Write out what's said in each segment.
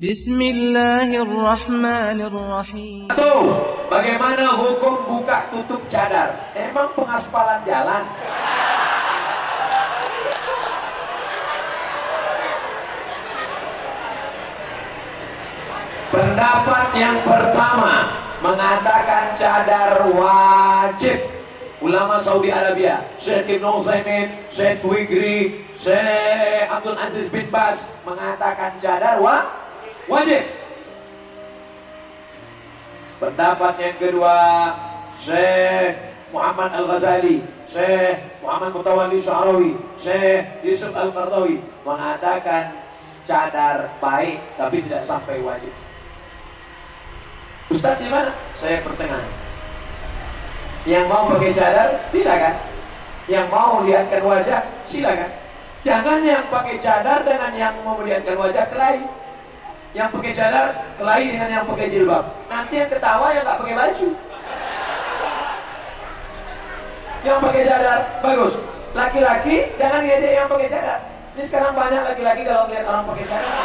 Bismillahirrahmanirrahim. Tuh, bagaimana hukum buka tutup cadar? Emang pengaspalan jalan? Pendapat yang pertama mengatakan cadar wajib. Ulama Saudi Arabia, Syekh Ibn Utsaimin, Syekh Twigri, Syekh Abdul Aziz bin Baz mengatakan cadar wajib. Pendapat yang kedua, Syekh Muhammad Al-Ghazali, Syekh Muhammad Mutawalli Sya'rawi, Syekh Yusuf Al-Qardawi mengatakan cadar baik tapi tidak sampai wajib. Ustaz di mana? Saya pertengahan. Yang mau pakai cadar silakan. Yang mau lihatkan wajah silakan. Jangan yang pakai cadar dengan yang mau melihatkan wajah kelahi. Yang pakai cadar kelahi dengan yang pakai jilbab. Nanti yang ketawa yang nggak pakai baju. Yang pakai cadar bagus. Laki-laki jangan ngejek yang pakai cadar. Ini sekarang banyak laki-laki kalau ngeliat orang pakai cadar,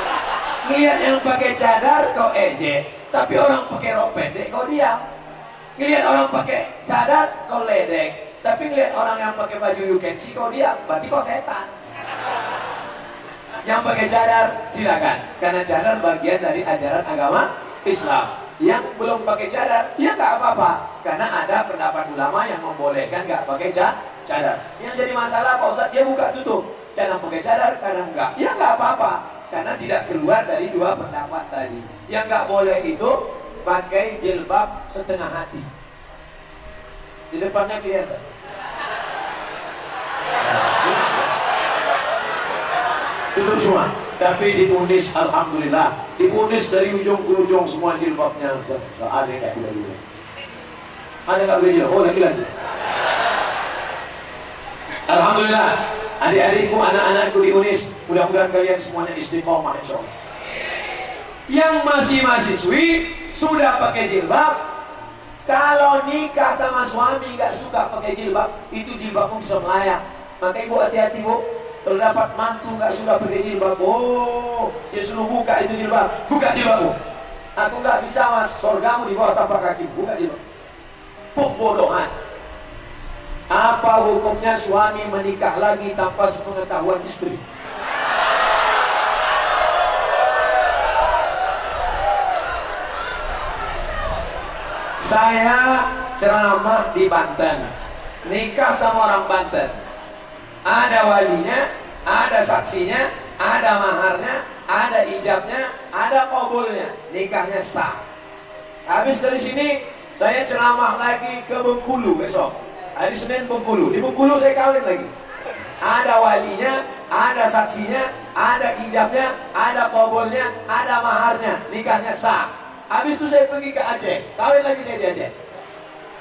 ngeliat yang pakai cadar kau ejek, tapi orang pakai rok pendek kau diam. Ngeliat orang pakai cadar kau ledek, tapi ngeliat orang yang pakai baju you can see kau diam. Berarti kau setan. Yang pakai cadar silakan, karena cadar bagian dari ajaran agama Islam. Yang belum pakai cadar ya nggak apa-apa, karena ada pendapat ulama yang membolehkan nggak pakai cadar. Yang jadi masalah Pak Ustadz, dia buka tutup, jangan pakai cadar karena enggak, ya nggak apa-apa, karena tidak keluar dari dua pendapat tadi. Yang nggak boleh itu pakai jilbab setengah hati. Di depannya kelihatan. Tutup semua. Tapi diunis, alhamdulillah, diunis dari ujung ke ujung semua jilbabnya. Ada yang kayak gitu. Ada nggak begitu? Oh, laki-laki. Alhamdulillah, adik-adikku, anak-anakku diunis. Mudah-mudahan kalian semuanya istiqomah, insya Allah. Yang masih mahasiswi sudah pakai jilbab, kalau nikah sama suami nggak suka pakai jilbab, itu jilbabmu bisa melayang. Makanya bu, hati-hati bu, kalau dapat mantu nggak suka pakai jilbab, oh dia suruh buka itu jilbab, buka jilbabmu. Aku nggak bisa mas, surgamu di bawah tapak kaki, buka jilbab. Pembodohan. Apa hukumnya suami menikah lagi tanpa sepengetahuan istri? Saya ceramah di Banten, nikah sama orang Banten. Ada walinya, ada saksinya, ada maharnya, ada ijabnya, ada qabulnya. Nikahnya sah. Habis dari sini, saya ceramah lagi ke Bengkulu besok. Hari Senin Bengkulu. Di Bengkulu saya kawin lagi. Ada walinya, ada saksinya, ada ijabnya, ada qabulnya, ada maharnya. Nikahnya sah. Habis itu saya pergi ke Aceh, kawin lagi saya di Aceh.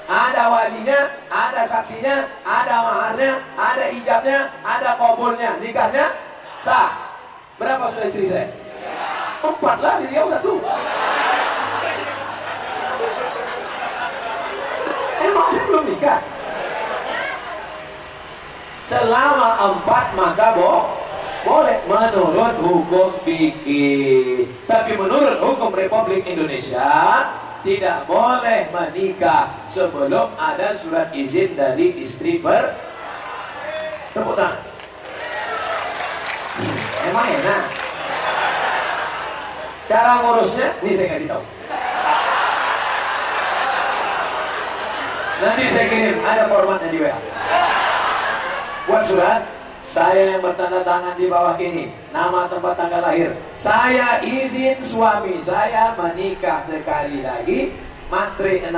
Ada walinya, ada saksinya, ada maharnya, ada ijabnya, ada qabulnya, nikahnya sah. Berapa sudah istri saya? 4 lah, di Riau 1. Emang saya belum nikah? Selama 4 maka boleh menurut hukum fikih. Tapi menurut hukum Republik Indonesia tidak boleh menikah sebelum ada surat izin dari istri tepuk tangan. Emang enak. Cara ngurusnya ini saya kasih tahu. Nanti saya kirim, ada formatnya di WA. Buat surat, saya yang bertanda tangan di bawah ini, nama, tempat, tanggal lahir. Saya izin suami saya menikah sekali lagi, matre 6.000.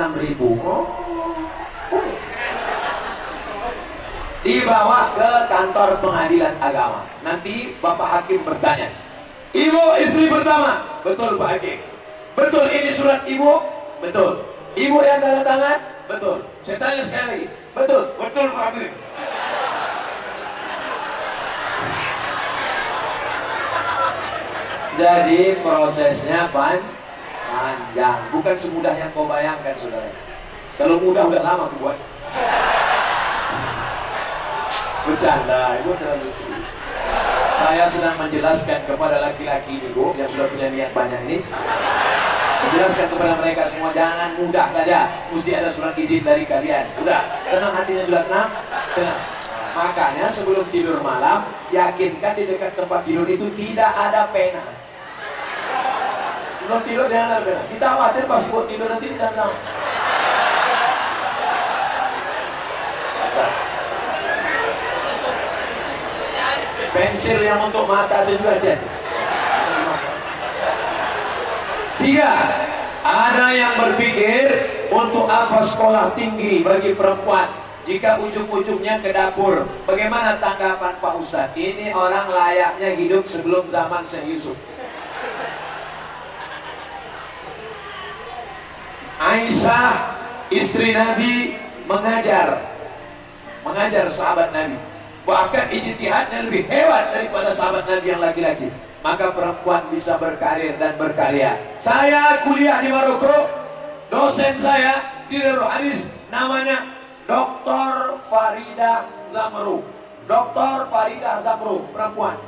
Dibawa ke kantor pengadilan agama. Nanti Bapak Hakim bertanya, Ibu istri pertama? Betul Pak Hakim. Betul ini surat Ibu? Betul. Ibu yang tanda tangan? Betul. Saya tanya sekali lagi, betul? Betul Pak Hakim. Jadi prosesnya panjang, bukan semudah yang kau bayangkan saudara. Kalau mudah udah lama aku buat. Bercanda, ibu terlalu serius. Saya sedang menjelaskan kepada laki-laki ini, Bu, yang sudah punya niat banyak ini. Menjelaskan kepada mereka semua, jangan mudah saja. Mesti ada surat izin dari kalian. Udah, tenang hatinya, sudah tenang? Tenang. Makanya sebelum tidur malam, yakinkan di dekat tempat tidur itu tidak ada pena. Belum tidur jangan ada pena. Kita khawatir pas buat tidur nanti ditantang. Pensil yang untuk mata itu juga hati-hati. 3. Ada yang berpikir untuk apa sekolah tinggi bagi perempuan jika ujung-ujungnya ke dapur. Bagaimana tanggapan Pak Ustadz? Ini orang layaknya hidup sebelum zaman Syekh Yusuf. Aisyah istri Nabi mengajar sahabat Nabi, bahkan ijtihadnya lebih hebat daripada sahabat Nabi yang laki-laki. Maka perempuan bisa berkarir dan berkarya. Saya kuliah di Maroko, dosen saya di Darul Hadis namanya Dr. Faridah Zamrou. Dr. Faridah Zamrou, perempuan.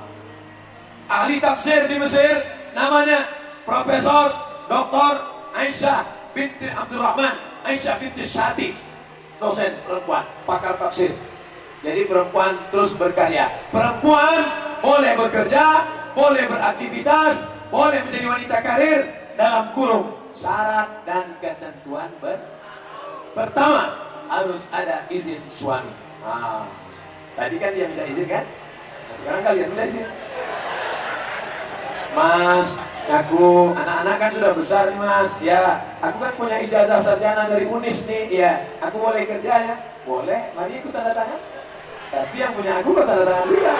Ahli tafsir di Mesir namanya Profesor Dr. Aisyah binti Abdurrahman, Aisyah binti Syati. Dosen perempuan, pakar tafsir. Jadi perempuan terus berkarya. Perempuan boleh bekerja, boleh beraktivitas, boleh menjadi wanita karir dalam kurung syarat dan ketentuan. Pertama, harus ada izin suami. Tadi kan dia minta izin kan? Sekarang kalian minta izin. Mas, aku anak-anak kan sudah besar nih Mas. Ya, aku kan punya ijazah sarjana dari UNIS nih. Ya, aku boleh kerja ya? Boleh. Mari ikut tanda tangan. Tapi yang punya aku kok tanda tangan dulu ya.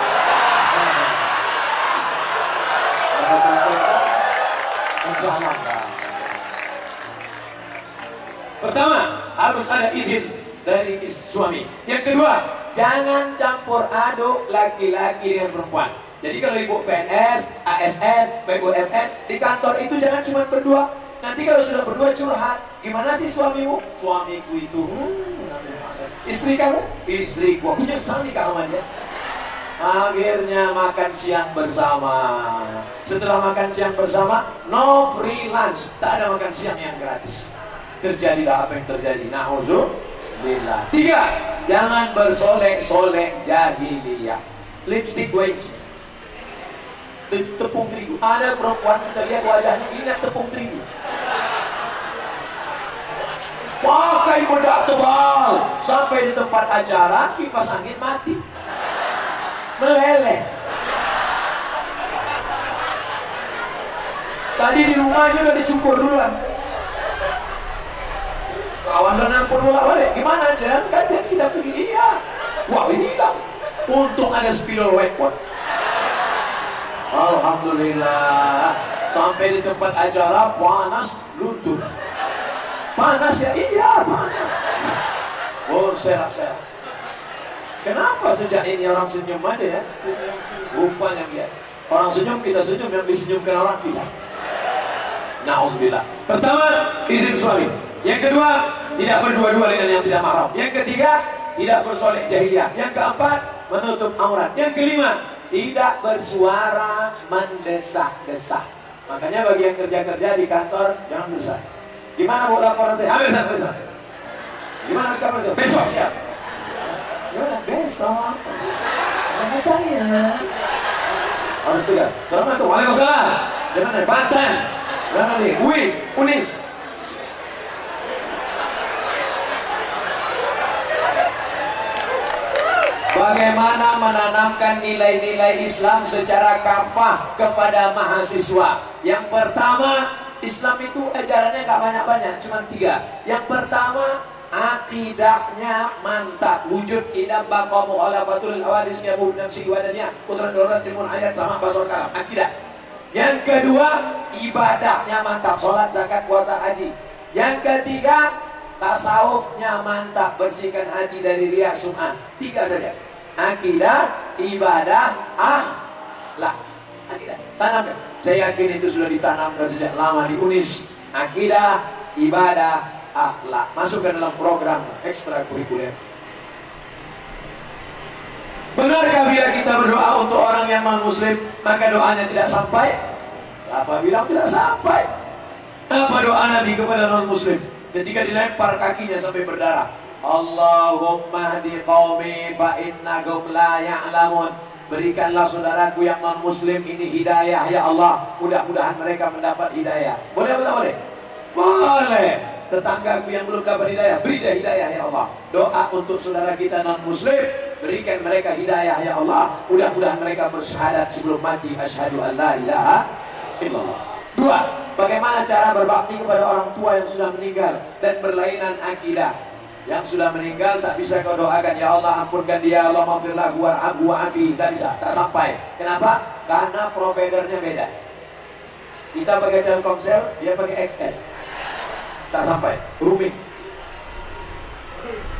Pertama, harus ada izin dari suami. Yang kedua, jangan campur aduk laki-laki dengan perempuan. Jadi kalau ibu PNS, ASN, BUMN, di kantor itu jangan cuma berdua. Nanti kalau sudah berdua curhat, gimana sih suamimu? Suamiku itu, istri kamu? Istriku, aku nyesal nikah sama dia. Akhirnya makan siang bersama. Setelah makan siang bersama, no free lunch. Tak ada makan siang yang gratis. Terjadilah apa yang terjadi. Na'udzubillah. 3. Jangan bersolek-solek jahiliyah. Lipstick wage. Tepung terigu. Ada perempuan kita lihat wajahnya ingat tepung terigu. Pakai bedak tebal. Sampai di tempat acara kipas angin mati. Meleleh. Tadi di rumahnya udah dicukur duluan. Kawan dan pun balik. Gimana jangan kan kita pergi iya. Wah ini hilang. Untung ada spidol weapon. Alhamdulillah. Sampai di tempat acara panas luntur. Panas ya? Iya panas. Oh sehat-sehat. Kenapa sejak ini orang senyum aja ya? Senyum. Rupanya dia. Orang senyum kita senyum, yang disenyumkan orang tidak. Na'udzubillah. Pertama, izin suami. Yang kedua, tidak berdua-dua dengan yang tidak mahram. Yang ketiga, tidak bersolek jahiliyah. Yang keempat, menutup aurat. Yang kelima, tidak bersuara mendesak-desak. Makanya bagi yang kerja-kerja di kantor, jangan besar. Gimana mau laporan saya? Besar. Gimana kabar saya? Besok siap. Gimana? Besok. Apa tanya? Harus tegar. Assalamualaikum. Waalaikumsalam. Di mana? Banten. Di mana nih? Unis. Bagaimana menanamkan nilai-nilai Islam secara kafah kepada mahasiswa? Yang pertama, Islam itu ajarannya nggak banyak-banyak, cuma 3. Yang pertama, akidahnya mantap, wujud idam baqa mukhalafatul awarisnya nafsi wadaniyah kudrat dorat timun ayat sama basur kalam, akidah. Yang kedua, ibadahnya mantap, sholat, zakat, puasa, haji. Yang ketiga, tasawufnya mantap, bersihkan hati dari riya, sum'ah. 3 saja. Akidah, ibadah, akhlak. Akidah, tanamkan. Saya yakin itu sudah ditanamkan sejak lama di UNIS. Akidah, ibadah, akhlak. Masuk ke dalam program ekstrakurikuler. Benarkah bila kita berdoa untuk orang yang non-muslim maka doanya tidak sampai? Siapa bilang tidak sampai? Apa doa Nabi kepada non-muslim ketika dilempar kakinya sampai berdarah? Allahumma hdi qaumi fa innahum la ya'lamun. Berikanlah saudaraku yang non-muslim ini hidayah ya Allah. Mudah-mudahan mereka mendapat hidayah. Boleh atau tak boleh? Boleh. Tetanggaku yang belum dapat hidayah, beri dia hidayah ya Allah. Doa untuk saudara kita non-muslim, berikan mereka hidayah ya Allah. Mudah-mudahan mereka bersyahadat sebelum mati, asyhadu an la ilaha illallah. Dua, bagaimana cara berbakti kepada orang tua yang sudah meninggal dan berlainan akidah? Yang sudah meninggal tak bisa kau doakan, ya Allah ampunkan dia, Allah maghfirlah warhamhu wa'afihi, tak bisa, tak sampai. Kenapa? Karena providernya beda. Kita pakai Telkomsel, dia pakai XL. Tak sampai, roaming.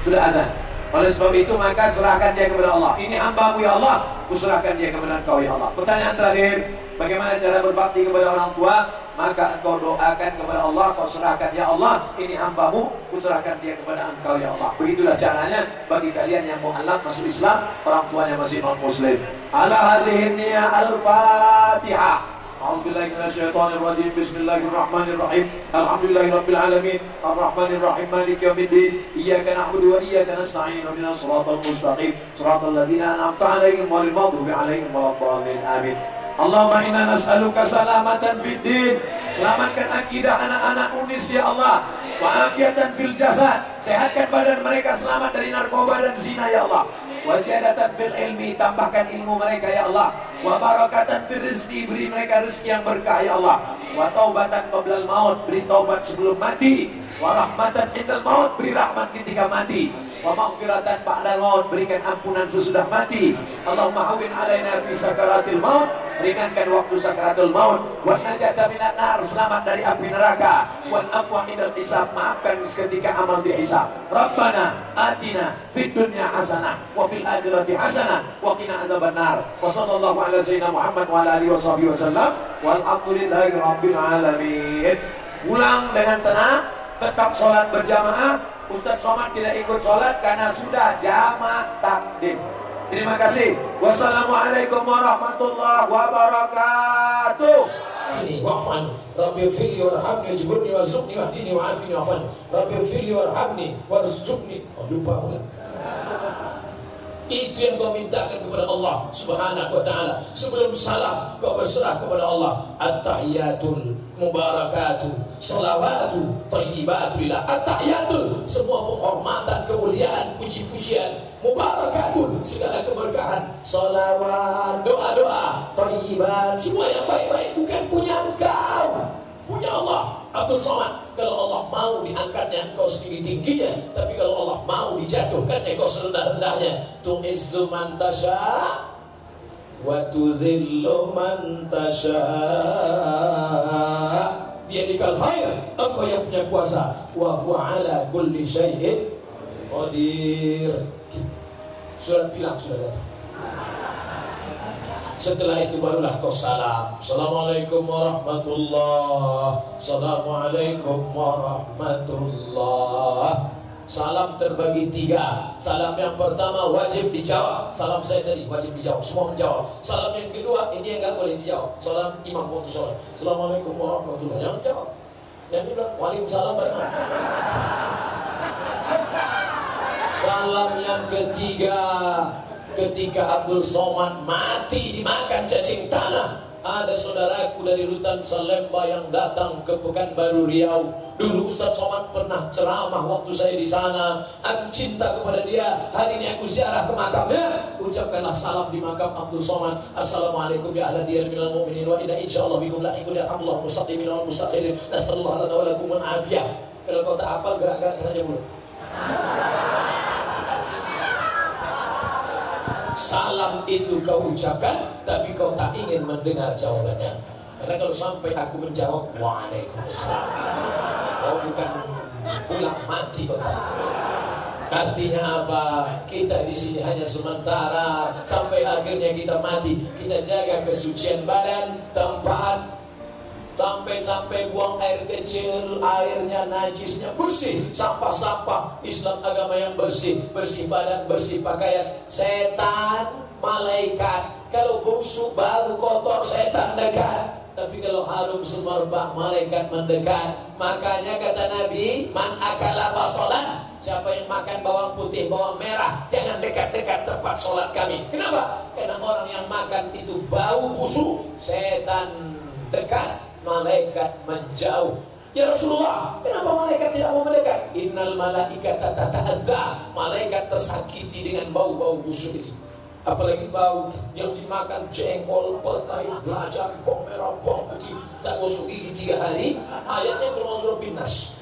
Sudah azan. Oleh sebab itu maka serahkan dia kepada Allah. Ini hambamu ya Allah, kuserahkan dia kepada Engkau ya Allah. Pertanyaan terakhir, bagaimana cara berbakti kepada orang tua? Maka engkau doakan kepada Allah, kau serahkan ya Allah, ini hambamu, kuserahkan dia kepada Engkau ya Allah. Begitulah caranya bagi kalian yang mu'alaf masuk Islam, orang tuanya masih non-muslim. Ala hazihin niya al-Fatihah. A'udzubillahi minasyaitonir rajim. Bismillahirrahmanirrahim. Alhamdulillahi rabbil alamin. Arrahmanir rahim. Maliki yaumiddin. Iyyaka na'budu wa iyyaka nasta'in. Ihdinas siratal mustaqim. Shiratal ladzina an'amta 'alaihim ghairil maghdubi 'alaihim waladdallin. Amin. Allahumma inna nas'aluka salamatan fid din. Selamatkan akidah anak-anak Unis ya Allah. Wa afiatan fil jasad. Sehatkan badan mereka, selamat dari narkoba dan zina ya Allah. Wa ziyadatan fil ilmi, tambahkan ilmu mereka ya Allah. Wa barakatan fil rizki, beri mereka rezeki yang berkah ya Allah. Wa taubatan qablal maut, beri taubat sebelum mati. Wa rahmatan indal maut, beri rahmat ketika mati. Wa maghfiratan ba'dal maut, berikan ampunan sesudah mati. Allahumma hawwin alaina fi sakaratil maut, ringankan waktu sakaratul maut. Wa najata minan nar, selamat dari api neraka. Wal afwa indal hisab, maafkan ketika amal dihisab. Rabbana atina fid dunya hasanah wa fil akhirati hasanah wa qina azabannar. Wa sallallahu ala sayyidina Muhammad wa ala alihi washabihi wasallam. Walhamdulillahi rabbil alamin. Pulang dengan tenang, tetap sholat berjamaah. Ustaz Somad tidak ikut sholat karena sudah jamaah takdim. Terima kasih. Wassalamualaikum warahmatullahi wabarakatuh. Ini wafan Rabbi firli warhamni wajburni warzuqni wahdini wa'afini wa'afani. Rabbi firli warhamni warzuqni. Oh, lupa pula. Itu yang kau mintakan kepada Allah Subhanahu wa ta'ala. Sebelum salam kau berserah kepada Allah. At-tahiyatul mubarakatuh, salawatu tayyibatu lillah. At-tahiyatul, semua penghormatan, kemuliaan, puji-pujian. Mubarakatuh, segala keberkahan. Salawat, doa-doa, tayyibat, semua yang baik-baik bukan punya engkau, punya Allah. Abdul Somad, kalau Allah mau diangkatnya engkau setinggi-tingginya, tapi kalau Allah mau dijatuhkannya engkau serendah-rendahnya. Tu'izzu man tasha wa tudhillu man tasha biyadikal khair, engkau yang punya kuasa. Wa huwa ala kulli syai'in qadir. Surat bilang sudah datang. Setelah itu barulah kau salam. Assalamualaikum warahmatullah. Assalamualaikum warahmatullah. Salam terbagi tiga. Salam yang pertama wajib dijawab. Salam saya tadi wajib dijawab, semua menjawab. Salam yang kedua ini yang nggak boleh dijawab. Salam imam waktu sholat. Assalamualaikum warahmatullah. Yang dijawab. Yang bilang waalaikumsalam benar. Salam yang ketiga, ketika Abdul Somad mati dimakan cacing tanah, ada saudaraku dari Rutan Salemba yang datang ke Pekanbaru Riau. Dulu Ustaz Somad pernah ceramah waktu saya di sana. Aku cinta kepada dia. Hari ini aku ziarah ke makamnya. Ucapkanlah salam di makam Abdul Somad. Assalamualaikum ya ahla diyar minal mu'minin wa inna insyaallah bikum lahiqun yarhamullahu mustaqimin wal mustaqirin. Nasallallahu lana wa lakum al afiyah. Kalau kau tak hafal gerak-gerak aja dulu. Salam itu kau ucapkan, tapi kau tak ingin mendengar jawabannya. Karena kalau sampai aku menjawab waalaikumsalam, kau bukan pulang mati kau tak. Artinya apa? Kita di sini hanya sementara sampai akhirnya kita mati. Kita jaga kesucian badan, tempat Sampai-sampai buang air kecil, airnya najisnya bersih. Sampah-sampah, Islam agama yang bersih. Bersih badan, bersih pakaian. Setan, malaikat, kalau busuk, bau, kotor, setan dekat. Tapi kalau harum semerbak, malaikat mendekat. Makanya kata Nabi, man akala basolan, siapa yang makan bawang putih, bawang merah, jangan dekat-dekat tempat sholat kami. Kenapa? Karena orang yang makan itu bau busuk, setan dekat, malaikat menjauh. Ya Rasulullah, kenapa malaikat tidak mau mendekat? Innal malaikata tata'adza, malaikat tersakiti dengan bau-bau busuk itu. Apalagi bau yang dimakan jengkol, petai, belacan, bawang merah, bawang putih, tak gosok gigi 3 hari. Ayatnya kalau surah Bin-Nas.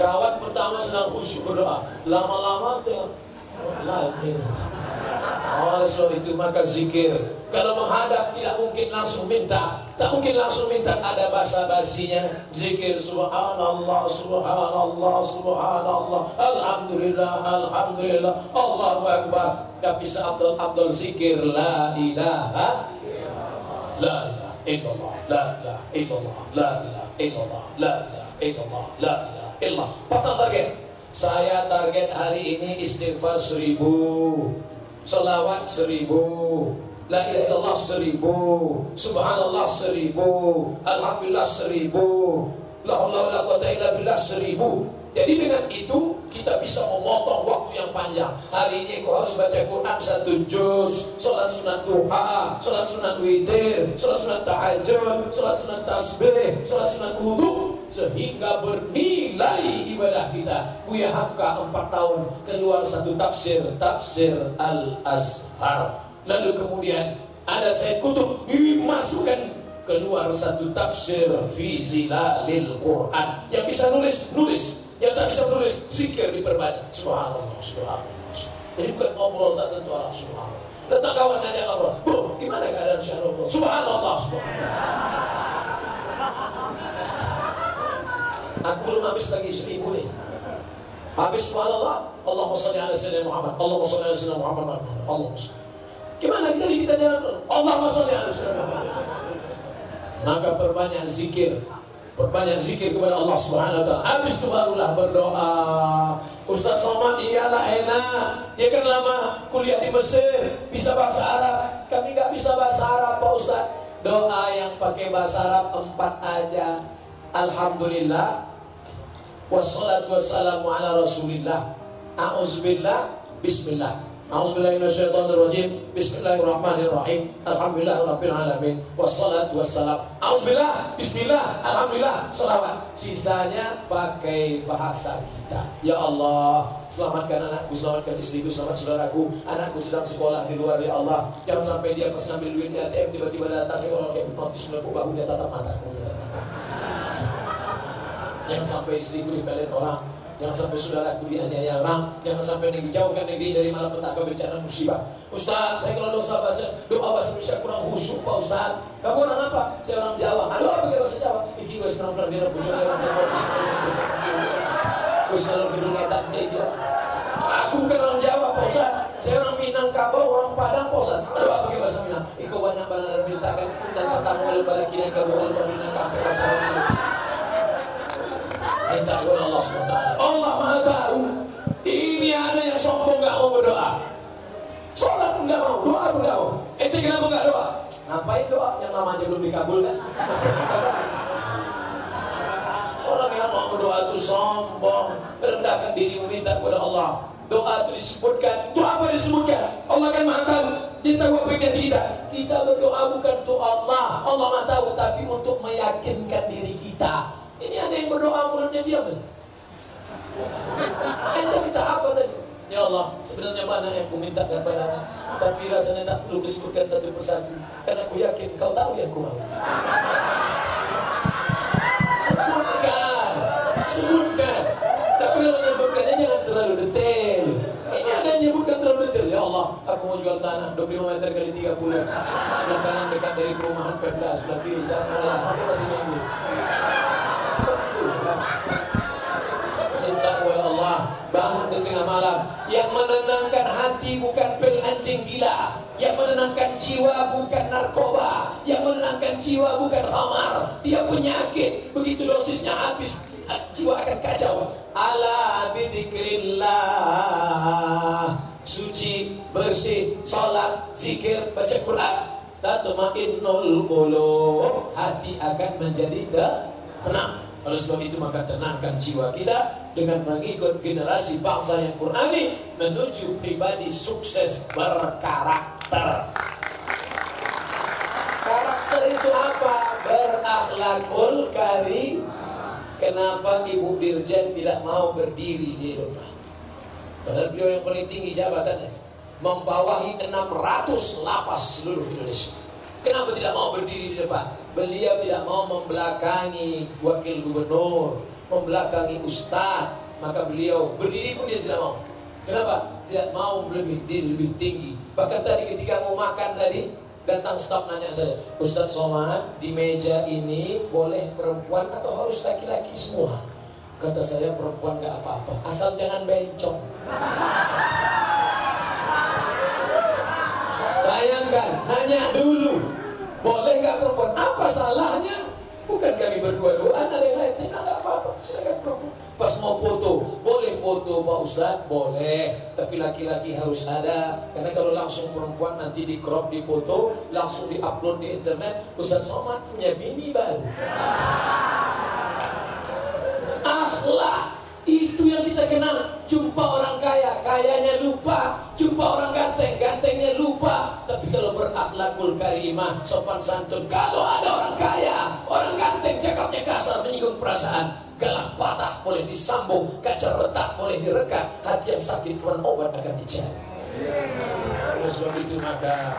Kawan pertama sedang khusyuk berdoa, lama-lama dia lain. Oleh sebab itu maka zikir, kalau menghadap tidak mungkin langsung minta, tak mungkin langsung minta, ada basa-basinya. Zikir subhanallah, subhanallah, subhanallah, alhamdulillah, alhamdulillah, Allahu akbar. Tapi seabdul zikir la ilaha illallah, la ilaha illallah, la ilaha illallah, la ilaha illallah, la ilaha illallah. Pasang target. Saya target hari ini istighfar 1000, selawat 1000, la ilaha illallah 1000, subhanallah 1000, alhamdulillah 1000, la haula wala quwata illa billah 1000. Jadi dengan itu kita bisa memotong waktu yang panjang. Hari ini kau harus baca Quran 1 juz, sholat sunat duha, sholat sunat witir, sholat sunat tahajud, sholat sunat tasbih, sholat sunat wudu, sehingga bernilai ibadah kita. Buya Hamka 4 tahun keluar 1 tafsir, tafsir Al-Azhar. Lalu kemudian ada Said Kutub dimasukkan keluar 1 tafsir fi zilalil Quran. Yang bisa nulis, yang tak bisa tulis, zikir diperbanyak. Subhanallah, subhanallah. Jadi bukan ngobrol tak tentu Allah, subhanallah. Datang kawan nanya ngobrol, bro, gimana keadaan Syekh Nurul? Subhanallah, subhanallah. Aku belum habis lagi 1000 nih. Habis subhanallah, Allahumma shalli ala sayyidina Muhammad, Allahumma shalli ala sayyidina Muhammad, Allahumma shalli. Gimana kita jalan? Allahumma shalli ala sayyidina Muhammad. Maka perbanyak zikir. Perbanyak zikir kepada Allah Subhanahu wa taala. Habis itu barulah berdoa. Ustaz Somad iyalah enak. Dia kan lama kuliah di Mesir, bisa bahasa Arab. Kami enggak bisa bahasa Arab, Pak Ustaz. Doa yang pakai bahasa Arab 4 aja. Alhamdulillah. Wassalatu wassalamu ala Rasulillah. A'udzubillah, bismillah. A'udzubillahiminasyaitonirrajim. Bismillahirrahmanirrahim. Alhamdulillahirabbil alamin. Wassalatu wassalam. A'udzubillah, bismillah, alhamdulillah, salawat. Sisanya pakai bahasa kita. Ya Allah, selamatkan anakku, selamatkan istriku, selamat saudaraku. Anakku sedang sekolah di luar, ya Allah. Jangan sampai dia pas ngambil duit di ATM tiba-tiba datang orang kayak hipnotis menepuk bahunya, tatap mataku. Jangan sampai istriku dipelin orang. Jangan sampai saudaraku dianiaya orang. Jangan sampai dijauhkan negeri dari malapetaka bencana musibah. Ustaz, saya kalau doa bahasa Indonesia kurang khusyuk, Pak Ustaz. Kamu orang apa? Saya orang Jawa. Aduh, apa bahasa Jawa? Iki gue senang-senang dia pucuk orang Jawa. Gue senang gedung etan dia. Aku bukan orang Jawa, Pak Ustaz. Saya orang Minangkabau, orang Padang, Pak Ustaz. Aduh, apa bahasa Minang? Iko banyak banget mintakan dan pertama kali balik kini ke luar Minangkabau pacaran. Minta kepada Allah SWT. Allah Maha tahu. Ini ada yang sombong gak mau berdoa. Sholat pun gak mau, doa pun gak mau. Ente kenapa gak doa? Ngapain doa? Yang namanya belum dikabulkan. Orang yang mau berdoa itu sombong, merendahkan diri, meminta kepada Allah. Doa itu disebutkan. Itu apa disebutkan? Allah kan Maha tahu. Dia tahu apa yang kita. Kita berdoa bukan untuk Allah. Allah Maha tahu, tapi untuk meyakinkan diri kita. Ini ada yang berdoa mulutnya diam ya. Ente minta apa tadi? Ya Allah, sebenarnya mana yang ku minta kepada, tapi rasanya tak perlu disebutkan satu persatu, karena aku yakin kau tahu yang ku mau. Sebutkan. Tapi kalau menyebutkannya jangan terlalu detail. Ini ada yang menyebutkan terlalu detail. Ya Allah, aku mau jual tanah 25 meter kali 30. Sebelah kanan dekat dari perumahan Perda, sebelah kiri jangan. Aku masih nunggu. Minta kepada Allah, bangun di tengah malam. Yang menenangkan hati bukan pil anjing gila. Yang menenangkan jiwa bukan narkoba, yang menenangkan jiwa bukan khamar. Dia penyakit, begitu dosisnya habis, jiwa akan kacau. Ala bidzikrillah, suci, bersih, sholat, zikir, baca Quran, tatma'innul qulub, hati akan menjadi tenang. Oleh sebab itu maka tenangkan jiwa kita dengan mengikut generasi bangsa yang Qurani menuju pribadi sukses berkarakter. Karakter itu apa? Berakhlakul karim. Kenapa Ibu Dirjen tidak mau berdiri di depan? Padahal beliau yang paling tinggi jabatannya, membawahi 600 lapas seluruh Indonesia. Kenapa tidak mau berdiri di depan? Beliau tidak mau membelakangi wakil gubernur, membelakangi ustadz. Maka beliau berdiri pun dia tidak mau. Kenapa? Tidak mau lebih tinggi. Bahkan tadi ketika mau makan tadi, datang staf nanya saya, Ustadz Somad, di meja ini boleh perempuan atau harus laki-laki semua? Kata saya, perempuan gak apa-apa, asal jangan bencong. Bayangkan, nanya dulu, boleh gak perempuan? Apa salahnya? Bukan kami berdua-duaan, ada yang lain. Saya gak apa-apa, silakan perempuan. Pas mau foto, boleh foto Pak Ustadz? Boleh, tapi laki-laki harus ada. Karena kalau langsung perempuan nanti di crop, di foto, langsung di upload di internet, Ustadz Somad punya bini baru. Akhlak, itu yang kita kenal. Jumpa orang kaya, kayanya lupa. Jumpa orang ganteng, gantengnya lupa. Tapi kalau berakhlakul karimah, sopan santun, kalau ada orang kaya, orang ganteng, cakapnya kasar, menyinggung perasaan, galah patah boleh disambung, kaca retak boleh direkat, hati yang sakit pun obat akan dicari. Oleh sebab itu maka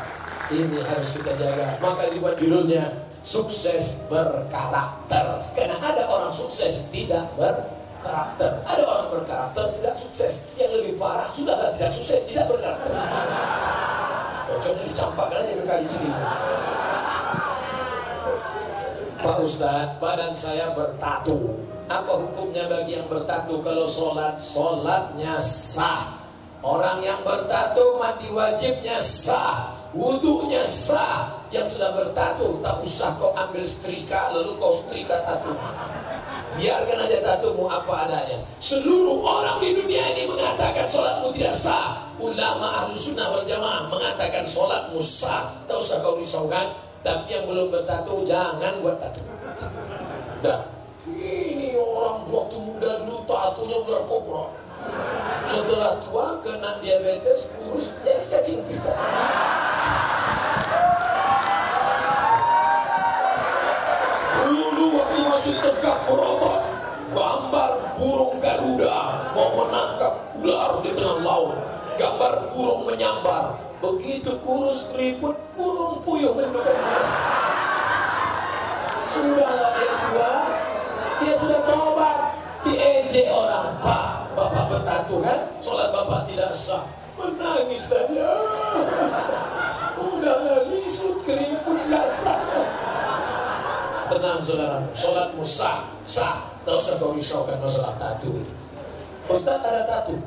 ini harus kita jaga. Maka dibuat judulnya sukses berkarakter. Karena ada orang sukses tidak berkarakter, ada orang berkarakter tidak sukses. Yang lebih parah, sudahlah tidak sukses tidak berkarakter. Bocoknya dicampakkan aja berkali seribu. Pak Ustadz, badan saya bertatu. Apa hukumnya bagi yang bertatu? Kalau sholat, sholatnya sah. Orang yang bertatu mandi wajibnya sah, wudunya sah. Yang sudah bertatu, tak usah kau ambil setrika lalu kau setrika tatu. Biarkan aja tatumu apa adanya. Seluruh orang di dunia ini mengatakan sholatmu tidak sah. Ulama ahlu sunnah wal jamaah mengatakan sholatmu sah. Tak usah kau risaukan. Tapi yang belum bertatu jangan buat tatu. Dah, ini orang waktu muda dulu tatunya ular kobra. Setelah tua kena diabetes, kurus jadi cacing pita. Dulu waktu masih tegak berotot, gambar burung Garuda mau menangkap ular di tengah laut, gambar burung menyambar. Begitu kurus keriput, burung puyuh mendukung. Sudahlah dia tua, dia sudah tobat, diejek orang. Pak, bapak bertatu kan, sholat bapak tidak sah. Menangis saja. Udahlah, lisut keriput gak sah. Tenang saudaramu, sholatmu sah, sah. Tak usah kau risaukan masalah tatu itu. Ustadz ada tatu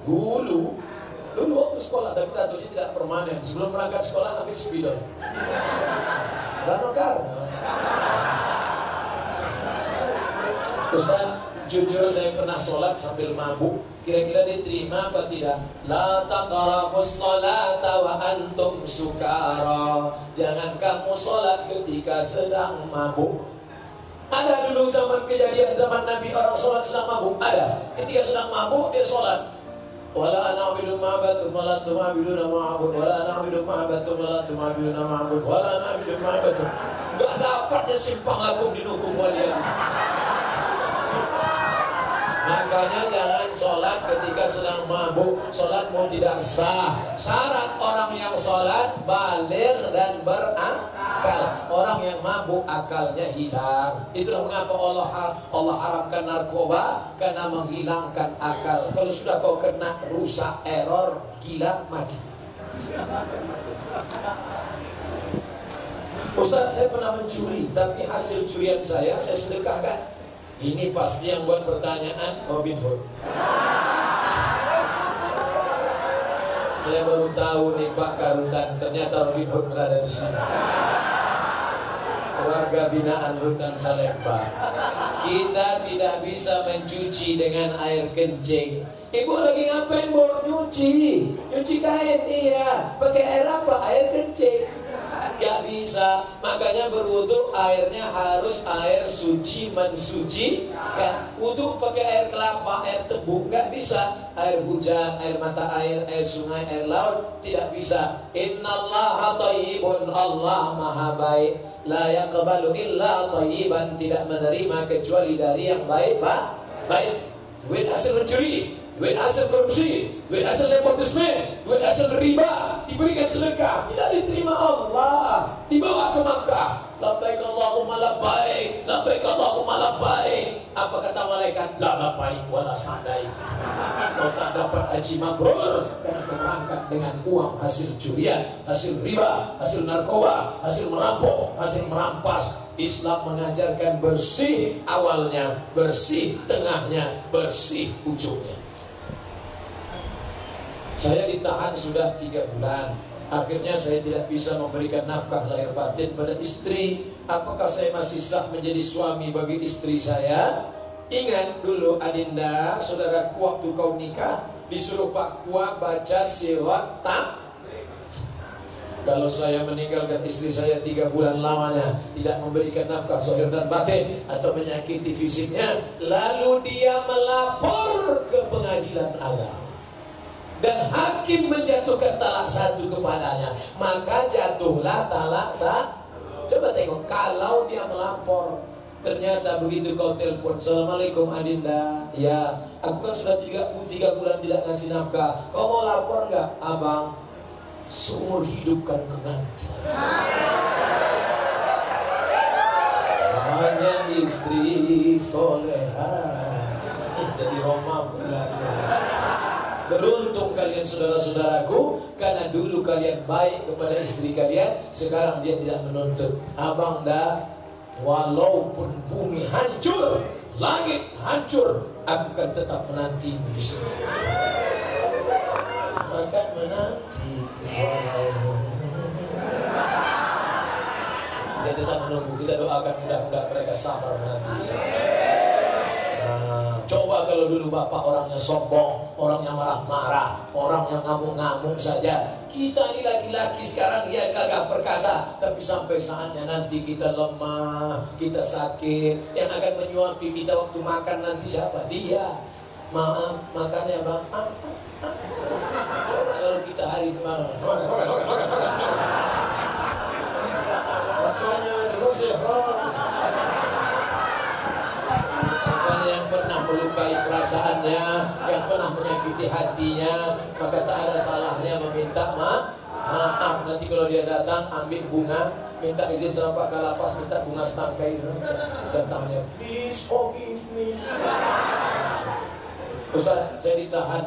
Dulu waktu sekolah, tapi tatunya tidak permanen. Sebelum berangkat sekolah ambil spidol. Ranokar. Ustaz, jujur saya pernah sholat sambil mabuk. Kira-kira diterima apa tidak? La taqrabus sholata wa antum sukara. Jangan kamu sholat ketika sedang mabuk. Ada dulu zaman kejadian zaman Nabi orang sholat sedang mabuk. Ada. Ketika sedang mabuk dia sholat. Wala ana abidu ma'abatum wala tum'abiduna ma'abud wala ana abidu ma'abatum wala tum'abiduna ma'abud wala ana abidu ma'abatum. Gak dapatnya simpang lakum dinukum walian. Makanya jangan sholat ketika sedang mabuk. Sholatmu tidak sah. Syarat orang yang sholat baligh dan berakal. Orang yang mabuk akalnya hilang. Itulah mengapa Allah haramkan narkoba, karena menghilangkan akal. Kalau sudah kau kena rusak, error, gila, mati. Ustaz, saya pernah mencuri, tapi hasil curian saya sedekahkan. Ini pasti yang buat pertanyaan Robin Hood. Saya baru tahu nih Pak Karutan, ternyata Robin Hood berada di sini. Keluarga binaan Rutan Salemba. Kita tidak bisa mencuci dengan air kencing. Ibu lagi ngapain bolong nyuci? Nyuci kain, iya. Pakai air apa? Air kencing. Gak bisa, makanya berwudu airnya harus air suci mensucikan. Wudu pakai air kelapa, air tebu, gak bisa. Air hujan, air mata air sungai, air laut, tidak bisa. Innallaha thayyibun, Allah maha baik. La yaqbalu illa thayyiban, tidak menerima kecuali dari yang baik, Pak. Baik. Duit hasil mencuri, duit hasil korupsi, duit hasil nepotisme, duit hasil riba, diberikan sedekah, tidak diterima Allah, dibawa ke Makkah. Labbaik Allahumma labbaik, labbaik Allahumma labbaik. Apa kata malaikat? La labbaik wala sadaik. Kau tak dapat haji mabrur karena kau berangkat dengan uang hasil curian, hasil riba, hasil narkoba, hasil merampok, hasil merampas. Islam mengajarkan bersih awalnya, bersih tengahnya, bersih ujungnya. Saya ditahan sudah 3 bulan. Akhirnya saya tidak bisa memberikan nafkah lahir batin pada istri. Apakah saya masih sah menjadi suami bagi istri saya? Ingat dulu Adinda, saudaraku, waktu kau nikah disuruh Pak Kua baca sirat tak. Kalau saya meninggalkan istri saya 3 bulan lamanya, tidak memberikan nafkah zahir dan batin, atau menyakiti fisiknya, lalu dia melapor ke pengadilan agama dan hakim menjatuhkan talak 1 kepadanya, maka jatuhlah talak 1. Coba tengok, kalau dia melapor, ternyata begitu kau telepon, Assalamualaikum Adinda, ya aku kan sudah 3 bulan tidak ngasih nafkah, kau mau lapor nggak? Abang, seumur hidup kan nanti. Hanya istri soleha, jadi Roma pula. Beruntung kalian saudara-saudaraku, karena dulu kalian baik kepada istri kalian, sekarang dia tidak menuntut. Abang dah, walaupun bumi hancur, langit hancur, aku akan tetap menanti di sini. Akan menanti. Dia tetap menunggu. Kita doakan mudah-mudahan mereka sabar menanti di sini. Coba kalau dulu bapak orangnya sombong, orangnya marah-marah, orang yang ngamuk-ngamuk saja. Kita ini laki-laki sekarang ya gagah perkasa, tapi sampai saatnya nanti kita lemah, kita sakit. Yang akan menyuapi kita waktu makan nanti siapa? Dia. Maaf, makannya bang. Coba kalau kita hari kemarin makan. Makanya terus ya. Yang pernah melukai perasaannya, yang pernah menyakiti hatinya, maka tak ada salahnya meminta maaf. Nanti kalau dia datang, ambil bunga, minta izin sama Pak Kalapas, minta bunga setangkai, datangnya, please forgive me. Ustaz, saya ditahan.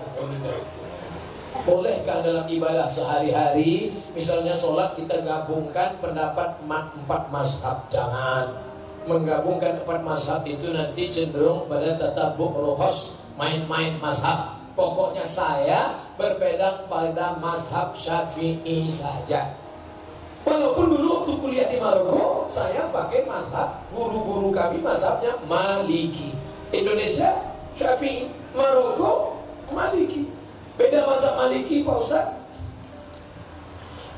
Bolehkah dalam ibadah sehari-hari, misalnya sholat, kita gabungkan pendapat 4 mazhab? Jangan. Menggabungkan 4 mazhab itu nanti cenderung pada tatabuk ruhos, main-main mazhab. Pokoknya saya berpegang pada mazhab Syafi'i saja. Walaupun dulu waktu kuliah di Maroko, saya pakai mazhab, guru-guru kami mazhabnya Maliki. Indonesia Syafi'i, Maroko Maliki. Beda mazhab Maliki Pak Ustaz.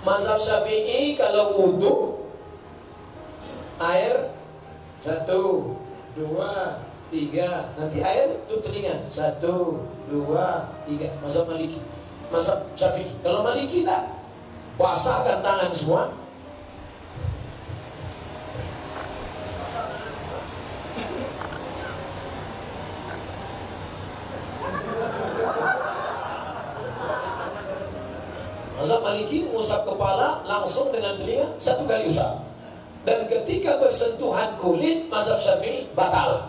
Mazhab Syafi'i kalau wudu, air 1, 2, 3, nanti air tutup telinga. 1, 2, 3. Mazhab Maliki. Mazhab Syafi'i. Kalau Maliki tak, basahkan tangan semua. Mazhab Maliki mengusap kepala langsung dengan telinga 1 kali usap. Dan ketika bersentuhan kulit, mazhab Syafi'i batal.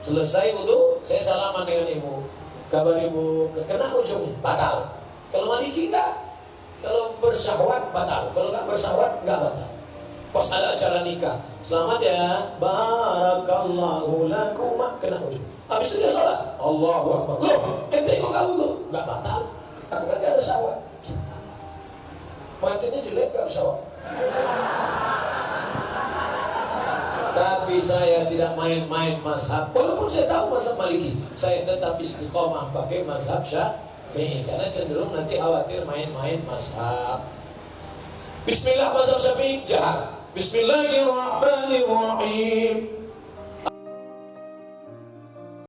Selesai wudu, saya salaman dengan ibu. Kabar ibu, kena ujung, batal. Kalau Maliki enggak. Kalau bersyahwat, batal. Kalau enggak bersyahwat, enggak batal. Pas ada acara nikah, selamat ya, barakallahu lakum, kena ujung. Habis itu dia sholat, Allahu Akbar. Loh, ente kok enggak wudu? Enggak batal. Aku kan enggak ada syahwat. jelek gak usah. Tapi saya tidak main-main mazhab. Walaupun saya tahu mazhab Maliki, saya tetap istiqomah pakai mazhab Syafi'i, karena cenderung nanti khawatir main-main mazhab. Bismillah mazhab Syafi'i jahar. Bismillahirrahmanirrahim.